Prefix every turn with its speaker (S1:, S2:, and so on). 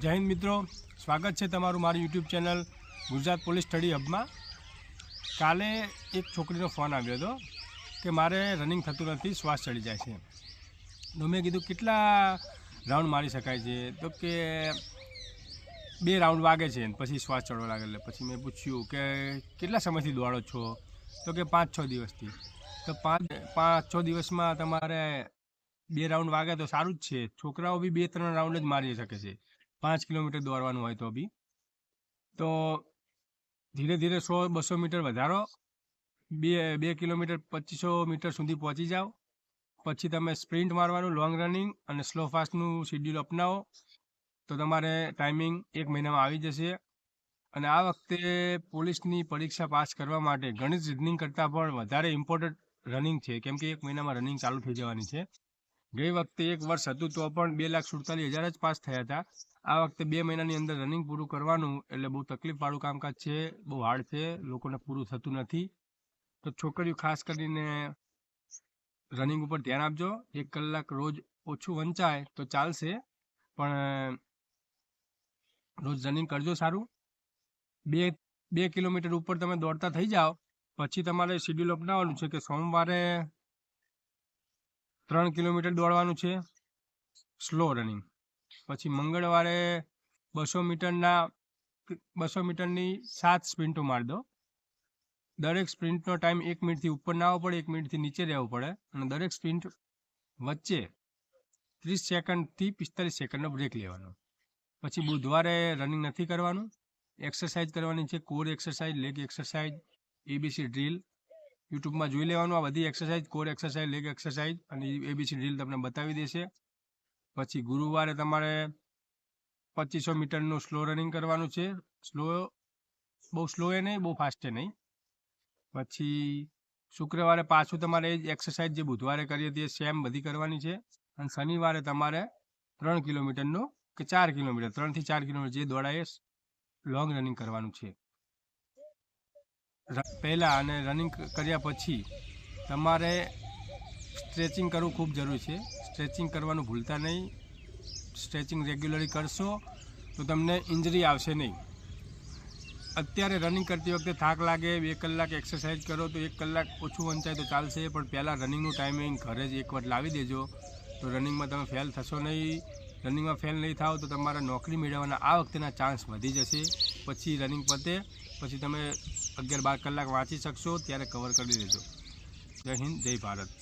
S1: जय हिंद मित्रों, स्वागत है तमारू मारी YouTube channel Gujarat police study hub में। काले एक छोकरीनो फोन आव्यो हतो कि मारे रनिंग थतुं नथी, श्वास चढ़ी जाय छे। तो मैं कीधुं केटला राउंड मारी शकाय छे? तो के 2 राउंड वागे छे पछी श्वास चढ़वा लागे। पछी मैं पूछ्युं के केटला समयथी दौड़ो छो? तो के 5-6 दिवसथी। तो 5-6 दिवस में तमारे 2 राउंड वागे तो सारूँ ज छे। छोकराओ बी 2-3 राउंड ज मारी शके छे। 5 किलोमीटर दौड़वानुं होय तो बी तो धीरे धीरे 100-200 मीटर वधारो, 2 किलोमीटर 2500 मीटर सुधी पहोंची जाओ। पछी तमे स्प्रिंट मारवानुं, लॉन्ग रनिंग अने स्लो फास्टनुं शेड्यूल अपनावो तो तमारे टाइमिंग 1 महीनामां आवी जशे। अने आ वखते पोलीसनी परीक्षा पास करवा माटे गणित रीजनिंग करता पण वधारे इम्पोर्टન્ટ रनिंग छे, केम के 1 महीनामां रनिंग चालू थई जवानी छे। गई वखते 1 वर्ष हतुं तो पण 2,47,000 ज पास थया हता। आ वखते 2 महीनानी अंदर रनिंग पूरुं करवानुं એટલે બહુ તકલીફવાળું કામકાજ છે, બહુ હાર્ડ છે, લોકોને પૂરું થતું નથી। તો છોકરીઓ ખાસ કરીને રનિંગ ઉપર ધ્યાન આપજો। 1 કલાક રોજ ઓછું વંચાય તો ચાલશે, પણ રોજ રનિંગ કરજો સારું। 2 કિલોમીટર ઉપર તમે દોડતા થઈ જાઓ પછી તમારે શેડ્યુલ અપનાવવાનું છે કે સોમવારે 3 કિલોમીટર દોડવાનું છે સ્લો રનિંગ, પછી મંગળવારે 200 મીટરની 7 સ્પ્રિન્ટો મારી દો। દરેક સ્પ્રિન્ટનો ટાઈમ 1 મિનિટથી ઉપર ના આવવો પડે, 1 મિનિટથી નીચે રહેવું પડે અને દરેક સ્પ્રિન્ટ વચ્ચે 30 સેકન્ડથી 45 સેકન્ડનો બ્રેક લેવાનો। પછી બુધવારે રનિંગ નથી કરવાનું, એક્સરસાઇઝ કરવાની છે, core exercise, leg exercise, ABC drill યુટ્યુબમાં જોઈ લેવાનું। આ બધી exercise, core exercise, leg exercise અને એબીસી ડ્રીલ તમને બતાવી દેશે। પછી ગુરુવારે તમારે 2500 મીટરનું સ્લો રનિંગ કરવાનું છે, બહુ સ્લો એ નહીં, બહુ ફાસ્ટ એ નહીં। પછી શુક્રવારે પાછું તમારે એ જ એક્સરસાઇઝ જે બુધવારે કરીએ તે સેમ બધી કરવાની છે। અને શનિવારે તમારે 3 કિલોમીટરનું કે 4 કિલોમીટર 3 થી 4 કિલોમીટર જે દોડાય લોંગ રનિંગ કરવાનું છે। પહેલાં અને રનિંગ કર્યા પછી તમારે સ્ટ્રેચિંગ કરવું ખૂબ જરૂરી છે। સ્ટ્રેચિંગ કરવાનું ભૂલતા નહીં। સ્ટ્રેચિંગ રેગ્યુલરલી કરશો તો તમને ઇન્જરી આવશે નહીં। અત્યારે રનિંગ કરતી વખતે થાક લાગે, 2 કલાક એક્સરસાઇઝ કરો તો 1 કલાક ઓછું વંચાય તો ચાલશે, પણ પહેલાં રનિંગનું ટાઈમિંગ ઘરે જ એકવાર લાવી દેજો તો રનિંગમાં તમે ફેલ થશો નહીં। રનિંગમાં ફેલ નહીં થાવ તો તમારા નોકરી મેળવવાના આ વખતેના ચાન્સ વધી જશે। પછી રનિંગ પતે પછી તમે 11-12 કલાક વાંચી શકશો, ત્યારે કવર કરી દેજો। જય હિન્દ, જય ભારત।